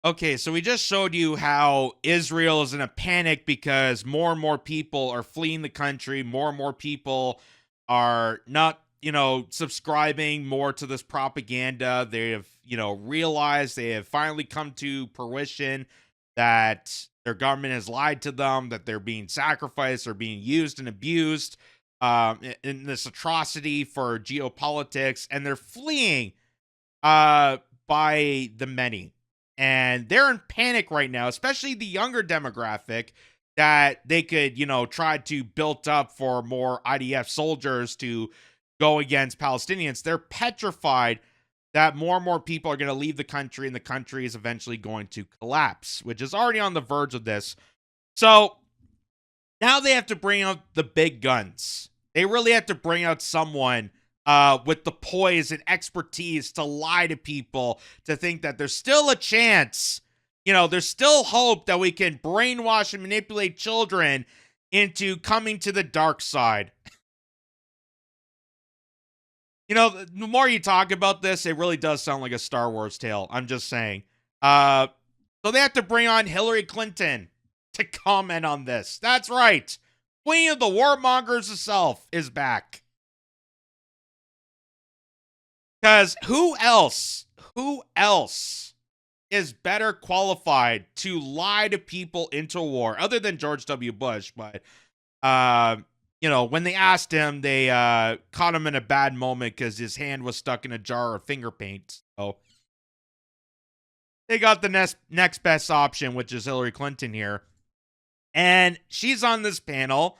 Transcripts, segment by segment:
Okay, so we just showed you how Israel is in a panic because more and more people are fleeing the country. More and more people are not, subscribing more to this propaganda. They have, realized they have finally come to fruition that their government has lied to them, that they're being sacrificed or being used and abused in this atrocity for geopolitics, and they're fleeing by the many. And they're in panic right now, especially the younger demographic that they could, try to build up for more IDF soldiers to go against Palestinians. They're petrified that more and more people are going to leave the country and the country is eventually going to collapse, which is already on the verge of this. So now they have to bring out the big guns. They really have to bring out someone with the poise and expertise to lie to people, to think that there's still a chance, there's still hope that we can brainwash and manipulate children into coming to the dark side. The more you talk about this, it really does sound like a Star Wars tale. I'm just saying. So they have to bring on Hillary Clinton to comment on this. That's right. Queen of the warmongers herself is back. Because who else is better qualified to lie to people into war other than George W. Bush? But, when they asked him, they caught him in a bad moment because his hand was stuck in a jar of finger paint. So they got the next best option, which is Hillary Clinton here. And she's on this panel.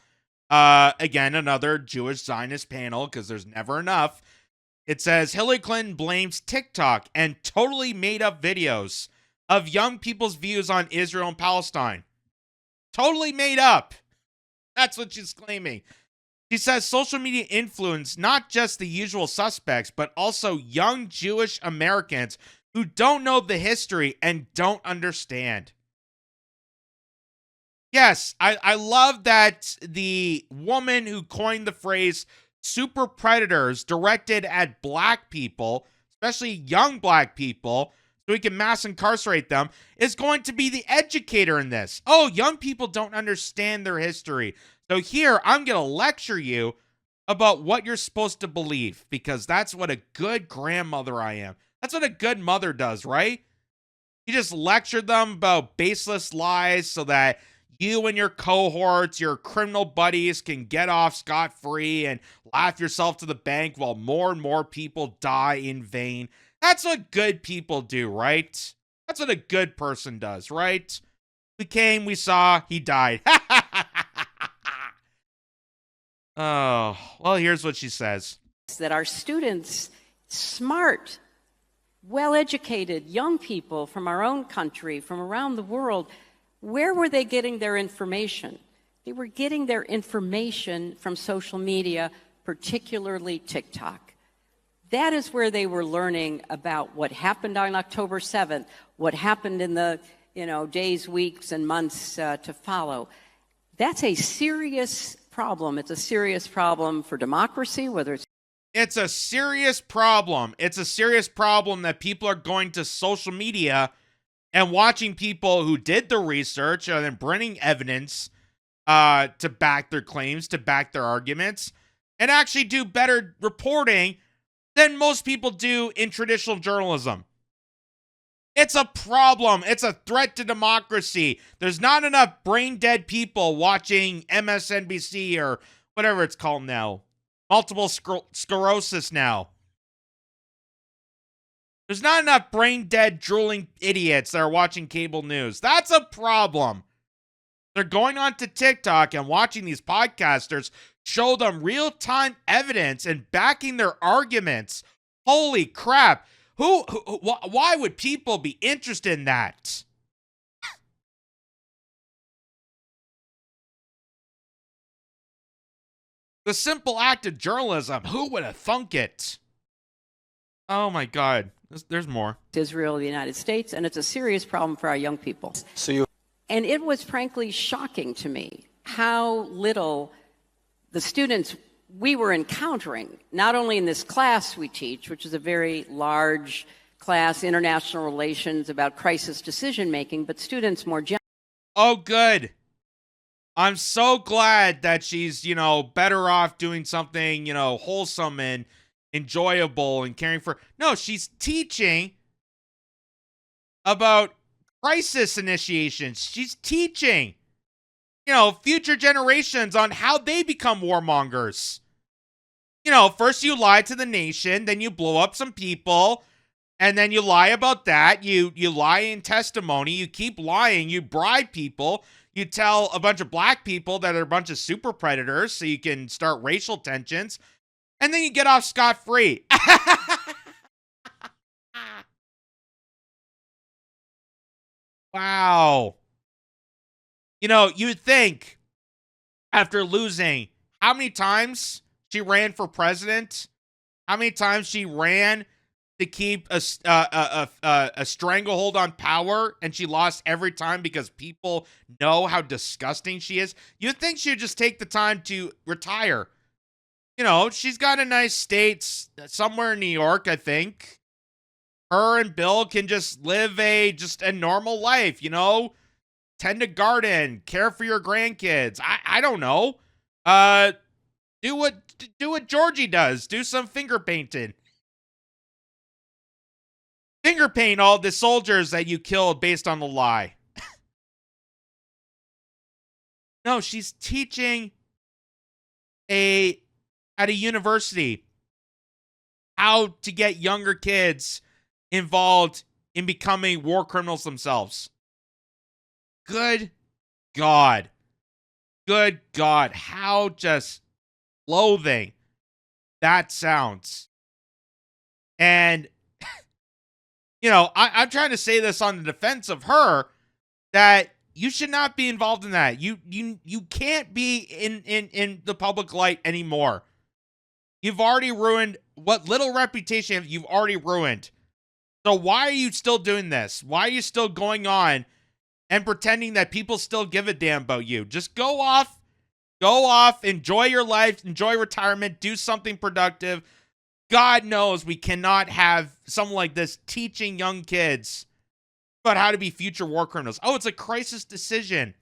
Again, another Jewish Zionist panel because there's never enough. It says Hillary Clinton blames TikTok and totally made up videos of young people's views on Israel and Palestine. Totally made up. That's what she's claiming. She says social media influence not just the usual suspects, but also young Jewish Americans who don't know the history and don't understand. Yes, I love that the woman who coined the phrase super predators directed at black people, especially young black people, so we can mass incarcerate them, is going to be the educator in this. Oh, young people don't understand their history. So here, I'm going to lecture you about what you're supposed to believe, because that's what a good grandmother I am. That's what a good mother does, right? You just lecture them about baseless lies so that you and your cohorts, your criminal buddies, can get off scot-free and laugh yourself to the bank while more and more people die in vain. That's what good people do, right? That's what a good person does, right? We came, we saw, he died. Oh, well, here's what she says. That our students, smart, well-educated young people from our own country, from around the world, where were they getting their information? They were getting their information from social media, particularly TikTok. That is where they were learning about what happened on October 7th, what happened in the days, weeks, and months to follow. That's a serious problem. It's a serious problem for democracy, whether it's a serious problem. It's a serious problem that people are going to social media and watching people who did the research and then bringing evidence to back their claims, to back their arguments, and actually do better reporting than most people do in traditional journalism. It's a problem. It's a threat to democracy. There's not enough brain-dead people watching MSNBC or whatever it's called now. Multiple sclerosis now. There's not enough brain-dead, drooling idiots that are watching cable news. That's a problem. They're going on to TikTok and watching these podcasters show them real-time evidence and backing their arguments. Holy crap. Why would people be interested in that? The simple act of journalism. Who would have thunk it? Oh my God. There's more. Israel, the United States, and it's a serious problem for our young people. And it was frankly shocking to me how little the students we were encountering, not only in this class we teach, which is a very large class, international relations, about crisis decision making, but students more generally. Oh, good. I'm so glad that she's, better off doing something, wholesome and enjoyable and caring for. No, she's teaching about crisis initiations. She's teaching, future generations on how they become warmongers. First you lie to the nation, then you blow up some people, and then you lie about that. You lie in testimony. You keep lying. You bribe people. You tell a bunch of black people that are a bunch of super predators so you can start racial tensions. And then you get off scot-free. Wow. You would think after losing, how many times she ran for president? How many times she ran to keep a stranglehold on power, and she lost every time because people know how disgusting she is? You'd think she would just take the time to retire. She's got a nice state somewhere in New York, I think. Her and Bill can just live a normal life, tend a garden, care for your grandkids. I don't know. Do what Georgie does. Do some finger painting. Finger paint all the soldiers that you killed based on the lie. No, she's teaching at a university how to get younger kids involved in becoming war criminals themselves. Good God. Good God. How just loathing that sounds. And, I'm trying to say this on the defense of her, that you should not be involved in that. You can't be in the public light anymore. You've already ruined what little reputation you've already ruined. So why are you still doing this? Why are you still going on and pretending that people still give a damn about you? Just go off, enjoy your life, enjoy retirement, do something productive. God knows we cannot have someone like this teaching young kids about how to be future war criminals. Oh, it's a crisis decision.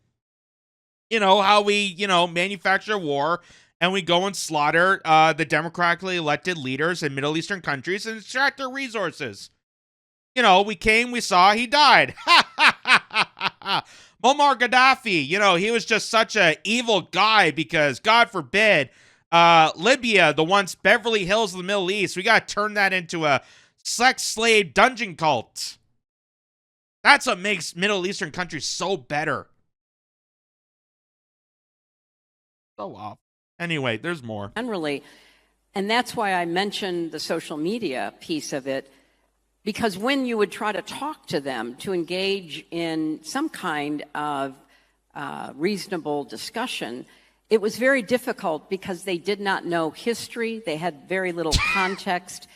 How we, manufacture war and we go and slaughter the democratically elected leaders in Middle Eastern countries and extract their resources. We came, we saw, he died. Muammar Gaddafi, he was just such an evil guy because, God forbid, Libya, the once Beverly Hills of the Middle East, we got to turn that into a sex slave dungeon cult. That's what makes Middle Eastern countries so better. So off. Anyway, there's more. Generally, and that's why I mentioned the social media piece of it, because when you would try to talk to them to engage in some kind of reasonable discussion, it was very difficult because they did not know history. They had very little context.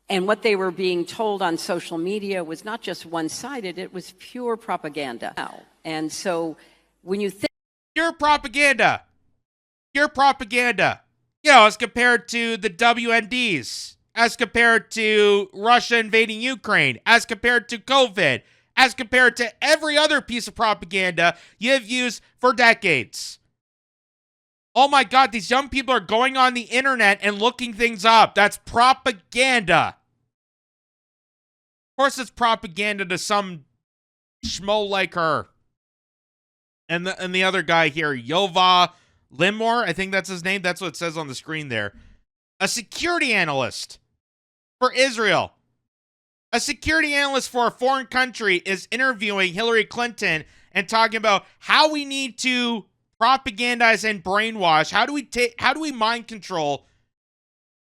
And what they were being told on social media was not just one-sided, it was pure propaganda. And so when you think... Pure propaganda. As compared to the WMDs, as compared to Russia invading Ukraine, as compared to COVID, as compared to every other piece of propaganda you've used for decades. Oh my God, these young people are going on the internet and looking things up. That's propaganda. Of course it's propaganda to some schmo like her. And the other guy here, Yova Limor, I think that's his name. That's what it says on the screen there. A security analyst for Israel. A security analyst for a foreign country is interviewing Hillary Clinton and talking about how we need to propagandize and brainwash. How do we mind control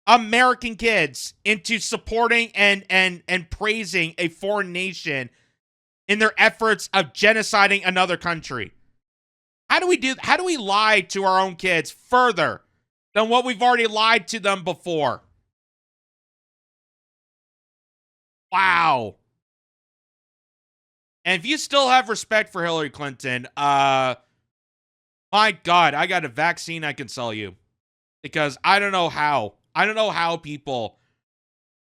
American kids into supporting and praising a foreign nation in their efforts of genociding another country? How do we lie to our own kids further than what we've already lied to them before? Wow. And if you still have respect for Hillary Clinton, my God, I got a vaccine I can sell you. Because I don't know how people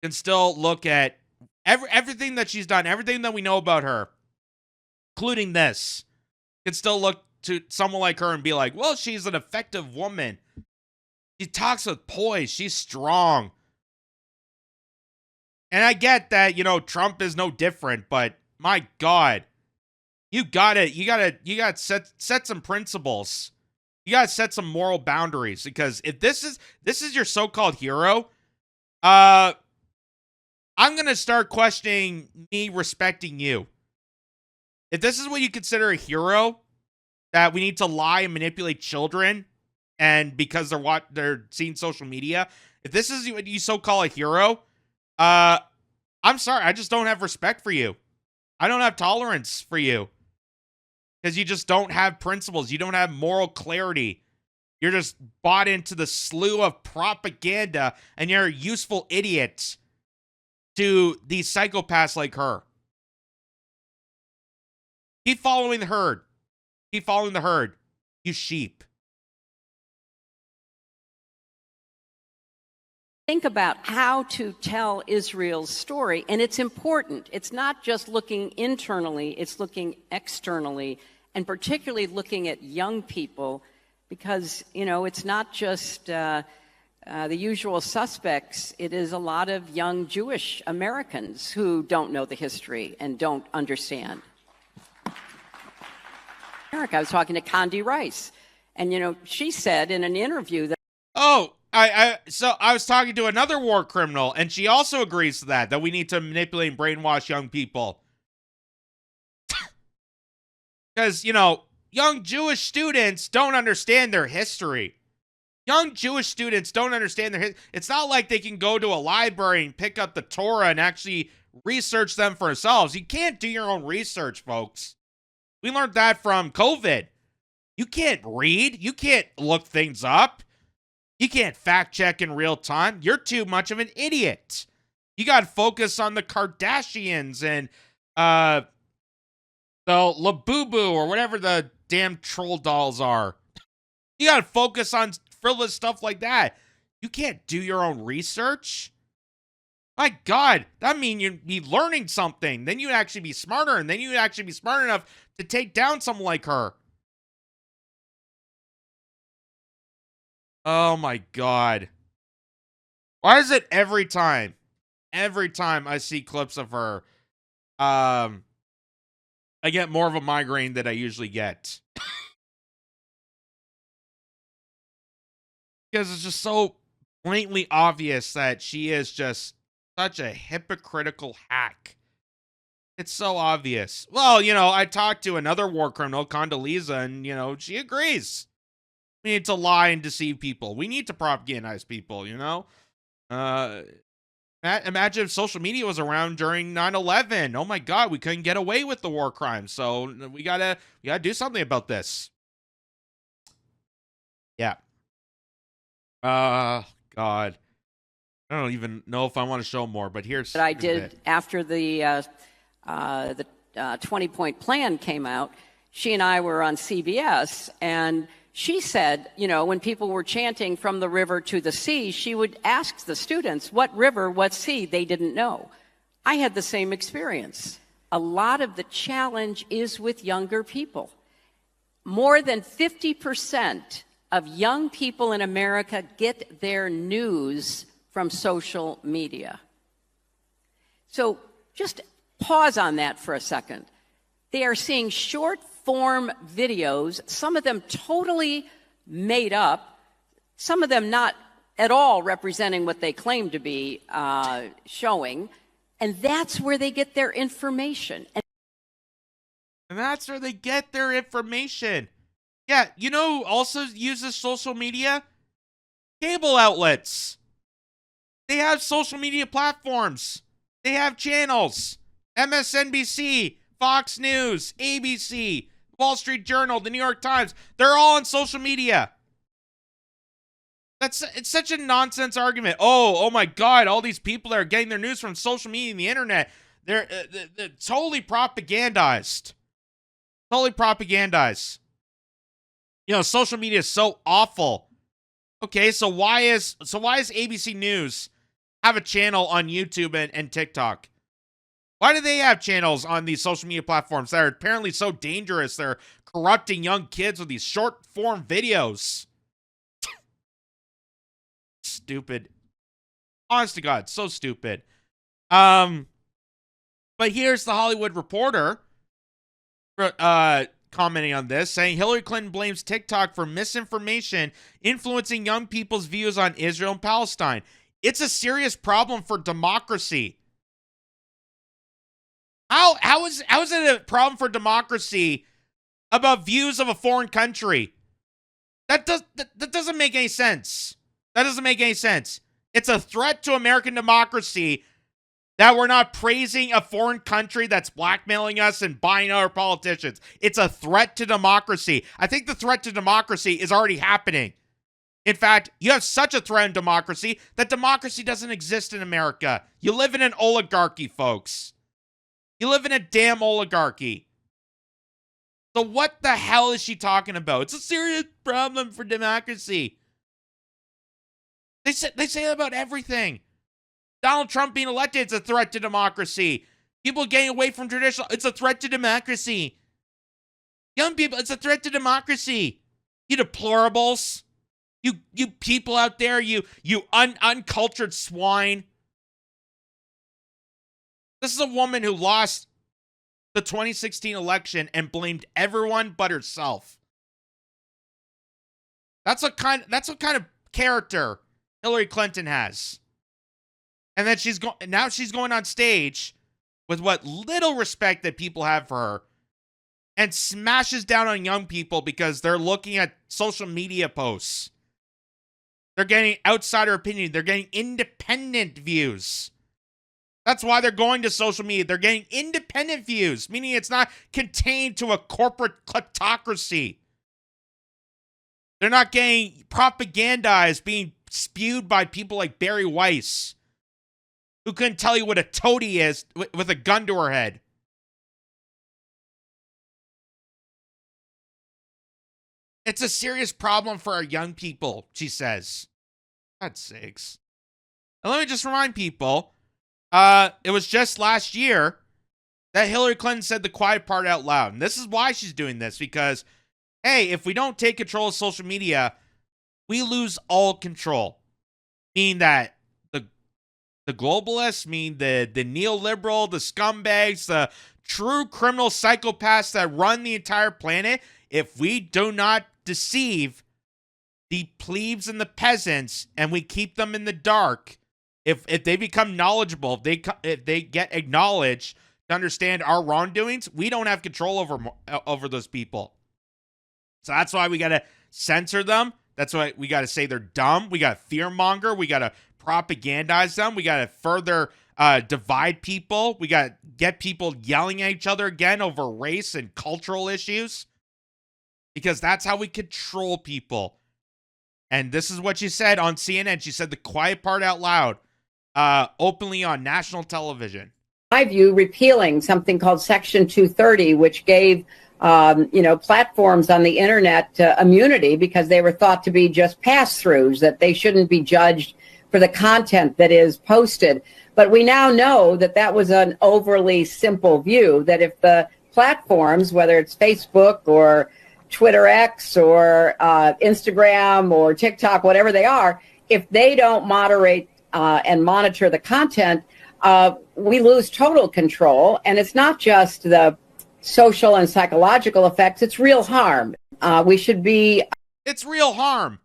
can still look at Everything that she's done, everything that we know about her, including this, can still look to someone like her and be like, well, she's an effective woman. She talks with poise. She's strong. And I get that, Trump is no different, but my God, you gotta set some principles. You gotta set some moral boundaries, because if this is your so-called hero, I'm gonna start questioning me respecting you. If this is what you consider a hero, that we need to lie and manipulate children, and because they're seeing social media, if this is what you so-call a hero, I'm sorry, I just don't have respect for you. I don't have tolerance for you. Because you just don't have principles. You don't have moral clarity. You're just bought into the slew of propaganda, and you're a useful idiot to these psychopaths like her. Keep following the herd. Keep following the herd, you sheep. Think about how to tell Israel's story, and it's important. It's not just looking internally, it's looking externally, and particularly looking at young people, because, it's not just the usual suspects. It is a lot of young Jewish Americans who don't know the history and don't understand. I was talking to Condi Rice, and, she said in an interview that... Oh, so I was talking to another war criminal, and she also agrees to that we need to manipulate and brainwash young people. Because, young Jewish students don't understand their history. Young Jewish students don't understand their history. It's not like they can go to a library and pick up the Torah and actually research them for themselves. You can't do your own research, folks. We learned that from COVID. You can't read. You can't look things up. You can't fact check in real time. You're too much of an idiot. You got to focus on the Kardashians and the Labubu or whatever the damn troll dolls are. You got to focus on frivolous stuff like that. You can't do your own research. My God, that means you'd be learning something. Then you'd actually be smarter, and then you'd actually be smart enough to take down someone like her. Oh my God. Why is it every time I see clips of her, I get more of a migraine than I usually get? Because it's just so blatantly obvious that she is just such a hypocritical hack. It's so obvious. Well, I talked to another war criminal, Condoleezza, and, she agrees. We need to lie and deceive people. We need to propagandize people, Imagine if social media was around during 9/11. Oh my God, we couldn't get away with the war crimes. So we gotta do something about this. Yeah. God. I don't even know if I want to show more, but here's that I did after the 20-point plan came out. She and I were on CBS, and she said, when people were chanting from the river to the sea, she would ask the students, what river, what sea? They didn't know. I had the same experience. A lot of the challenge is with younger people. More than 50% of young people in America get their news from social media. So just pause on that for a second. They are seeing short-form videos, some of them totally made up, some of them not at all representing what they claim to be showing, and that's where they get their information. And that's where they get their information. Yeah, who also uses social media? Cable outlets. They have social media platforms. They have channels. MSNBC, Fox News, ABC, Wall Street Journal, the New York Times. They're all on social media. It's such a nonsense argument. Oh my God, all these people that are getting their news from social media and the internet, they're totally propagandized. Totally propagandized. Social media is so awful. Okay, so why is ABC News have a channel on YouTube and TikTok? Why do they have channels on these social media platforms that are apparently so dangerous? They're corrupting young kids with these short form videos. Stupid. Honest to God, so stupid. But here's the Hollywood Reporter commenting on this, saying Hillary Clinton blames TikTok for misinformation influencing young people's views on Israel and Palestine. It's a serious problem for democracy. How is it a problem for democracy about views of a foreign country? That doesn't make any sense. That doesn't make any sense. It's a threat to American democracy that we're not praising a foreign country that's blackmailing us and buying our politicians. It's a threat to democracy. I think the threat to democracy is already happening. In fact, you have such a threat in democracy that democracy doesn't exist in America. You live in an oligarchy, folks. You live in a damn oligarchy. So what the hell is she talking about? It's a serious problem for democracy. They say that about everything. Donald Trump being elected, it's a threat to democracy. People getting away from traditional, it's a threat to democracy. Young people, it's a threat to democracy. You deplorables. You people out there, you uncultured swine. This is a woman who lost the 2016 election and blamed everyone but herself. That's what kind of character Hillary Clinton has. And then now she's going on stage with what little respect that people have for her and smashes down on young people because they're looking at social media posts. They're getting outsider opinion. They're getting independent views. That's why they're going to social media. They're getting independent views, meaning it's not contained to a corporate kleptocracy. They're not getting propagandized, being spewed by people like Barry Weiss, who couldn't tell you what a toady is with a gun to her head. It's a serious problem for our young people, she says. God's sakes. And let me just remind people, it was just last year that Hillary Clinton said the quiet part out loud. And this is why she's doing this, because, hey, if we don't take control of social media, we lose all control. Meaning that the globalists, mean the neoliberal, the scumbags, the true criminal psychopaths that run the entire planet, if we do not deceive the plebes and the peasants and we keep them in the dark, if they become knowledgeable, if they get acknowledged to understand our wrongdoings, we don't have control over those people. So that's why we got to censor them. That's why we got to say they're dumb. We got to fearmonger. We got to propagandize them. We got to further divide people. We got to get people yelling at each other again over race and cultural issues, because that's how we control people. And this is what she said on CNN. She said the quiet part out loud, openly on national television. My view, repealing something called Section 230, which gave platforms on the internet immunity because they were thought to be just pass-throughs, that they shouldn't be judged for the content that is posted. But we now know that that was an overly simple view, that if the platforms, whether it's Facebook or Twitter X or Instagram or TikTok, whatever they are, if they don't moderate and monitor the content, we lose total control. And it's not just the social and psychological effects, it's real harm. It's real harm.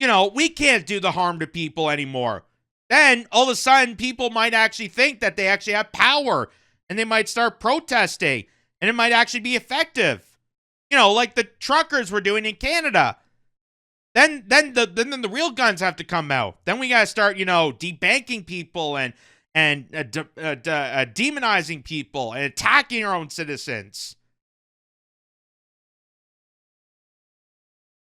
We can't do the harm to people anymore. Then all of a sudden people might actually think that they actually have power and they might start protesting and it might actually be effective. Like the truckers were doing in Canada. Then the real guns have to come out. Then we got to start, debanking people and demonizing people and attacking our own citizens.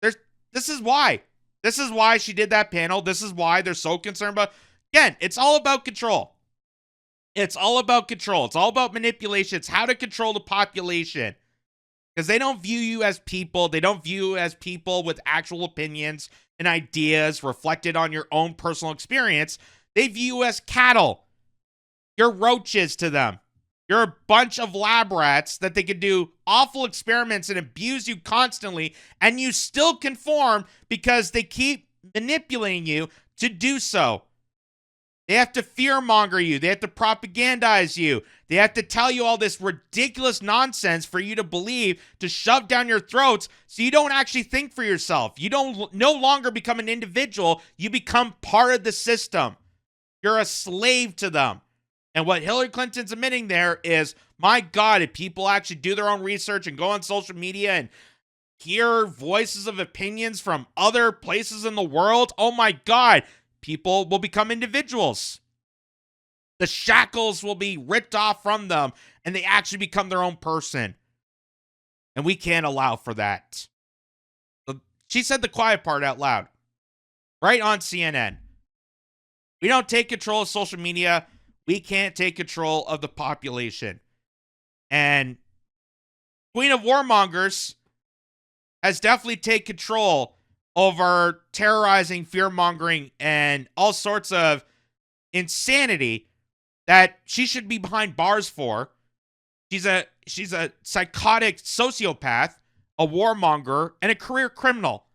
This is why. This is why she did that panel. This is why they're so concerned about. Again, it's all about control. It's all about control. It's all about manipulation. It's how to control the population. Because they don't view you as people. They don't view you as people with actual opinions and ideas reflected on your own personal experience. They view you as cattle. You're roaches to them. You're a bunch of lab rats that they could do awful experiments and abuse you constantly, and you still conform because they keep manipulating you to do so. They have to fearmonger you. They have to propagandize you. They have to tell you all this ridiculous nonsense for you to believe, to shove down your throats, so you don't actually think for yourself. You don't no longer become an individual. You become part of the system. You're a slave to them. And what Hillary Clinton's admitting there is, my God, if people actually do their own research and go on social media and hear voices of opinions from other places in the world, oh my God, people will become individuals. The shackles will be ripped off from them, and they actually become their own person. And we can't allow for that. She said the quiet part out loud, right on CNN. We don't take control of social media. We can't take control of the population. And Queen of Warmongers has definitely taken control over terrorizing, fear-mongering, and all sorts of insanity that she should be behind bars for. She's a psychotic sociopath, a warmonger, and a career criminal.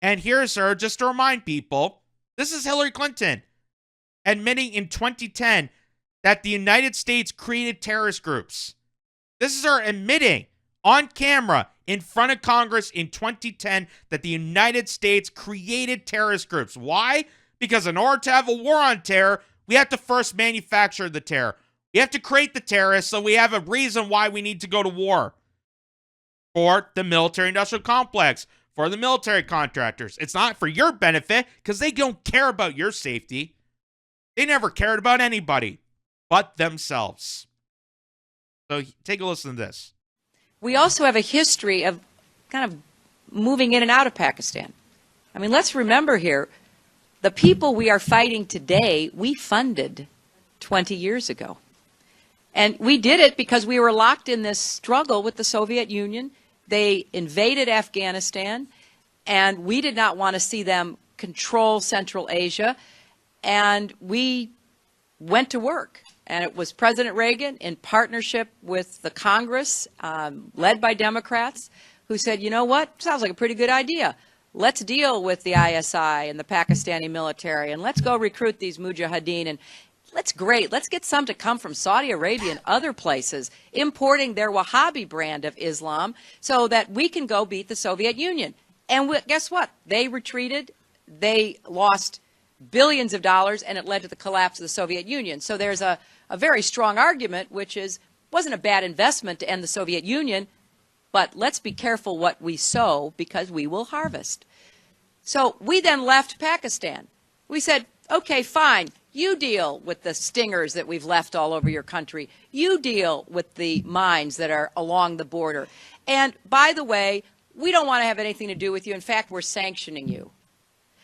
And here's her, just to remind people, this is Hillary Clinton admitting in 2010 that the United States created terrorist groups. This is her admitting on camera in front of Congress in 2010 that the United States created terrorist groups. Why? Because in order to have a war on terror, we have to first manufacture the terror. We have to create the terrorists, so we have a reason why we need to go to war. For the military-industrial complex, for the military contractors. It's not for your benefit, because they don't care about your safety. They never cared about anybody but themselves. So take a listen to this. We also have a history of kind of moving in and out of Pakistan. I mean, let's remember here, the people we are fighting today, we funded 20 years ago. And we did it because we were locked in this struggle with the Soviet Union. They invaded Afghanistan, and we did not want to see them control Central Asia. And we went to work. And it was President Reagan, in partnership with the Congress, led by Democrats, who said, you know what, sounds like a pretty good idea. Let's deal with the ISI and the Pakistani military, and let's go recruit these mujahideen. And let's get some to come from Saudi Arabia and other places, importing their Wahhabi brand of Islam so that we can go beat the Soviet Union. And guess what? They retreated. They lost billions of dollars, and it led to the collapse of the Soviet Union. So there's a very strong argument, which is, wasn't a bad investment to end the Soviet Union, but let's be careful what we sow because we will harvest. So we then left Pakistan. We said, okay, fine, you deal with the stingers that we've left all over your country. You deal with the mines that are along the border. And by the way, we don't want to have anything to do with you. In fact, we're sanctioning you.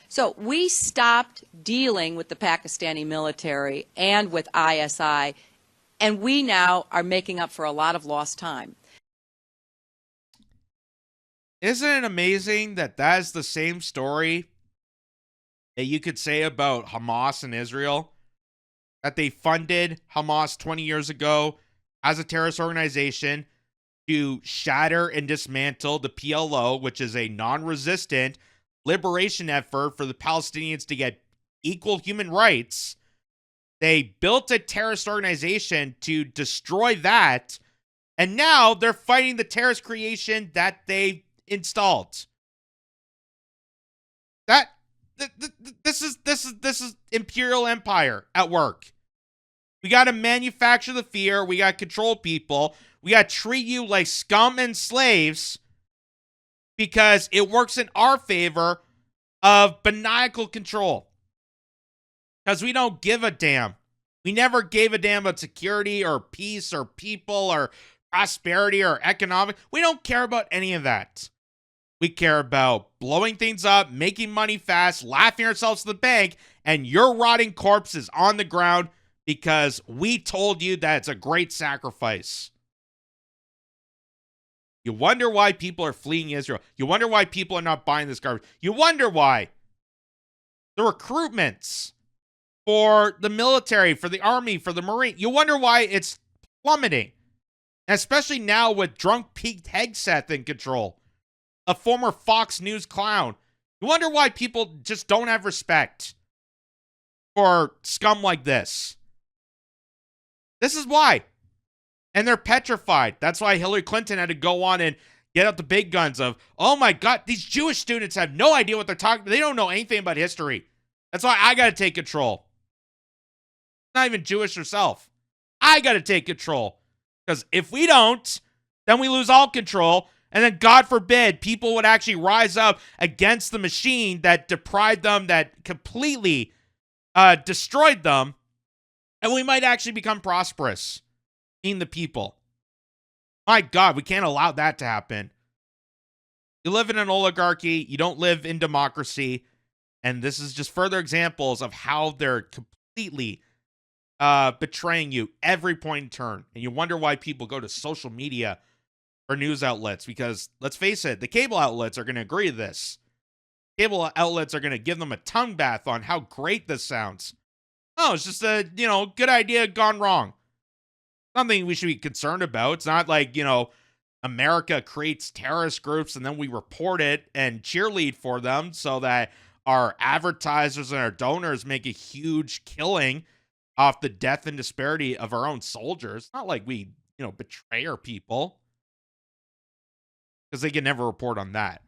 So we stopped dealing with the Pakistani military and with ISI, and we now are making up for a lot of lost time. Isn't it amazing that that is the same story that you could say about Hamas and Israel? That they funded Hamas 20 years ago as a terrorist organization to shatter and dismantle the PLO, which is a non-resistant liberation effort for the Palestinians to get equal human rights. They built a terrorist organization to destroy that, and now they're fighting the terrorist creation that they installed. This is imperial empire at work. We got to manufacture the fear. We got to control people. We got to treat you like scum and slaves because it works in our favor of maniacal control. Because we don't give a damn. We never gave a damn about security or peace or people or prosperity or economic. We don't care about any of that. We care about blowing things up, making money fast, laughing ourselves to the bank, and your rotting corpse is on the ground because we told you that it's a great sacrifice. You wonder why people are fleeing Israel. You wonder why people are not buying this garbage. You wonder why the recruitments for the military, for the army, for the Marine, you wonder why it's plummeting. And especially now with drunk Pete Hegseth in control, a former Fox News clown. You wonder why people just don't have respect for scum like this. This is why. And they're petrified. That's why Hillary Clinton had to go on and get out the big guns of, oh my God, these Jewish students have no idea what they're talking about. They don't know anything about history. That's why I got to take control. Not even Jewish herself. I got to take control. Because if we don't, then we lose all control. And then, God forbid, people would actually rise up against the machine that deprived them, that completely destroyed them. And we might actually become prosperous, being the people. My God, we can't allow that to happen. You live in an oligarchy. You don't live in democracy. And this is just further examples of how they're completely betraying you every point in turn. And you wonder why people go to social media or news outlets, because let's face it, the cable outlets are going to agree to this. Cable outlets are going to give them a tongue bath on how great this sounds. Oh, it's just a, good idea gone wrong. Something we should be concerned about. It's not like, America creates terrorist groups and then we report it and cheerlead for them so that our advertisers and our donors make a huge killing off the death and disparity of our own soldiers. It's not like we, betray our people, because they can never report on that.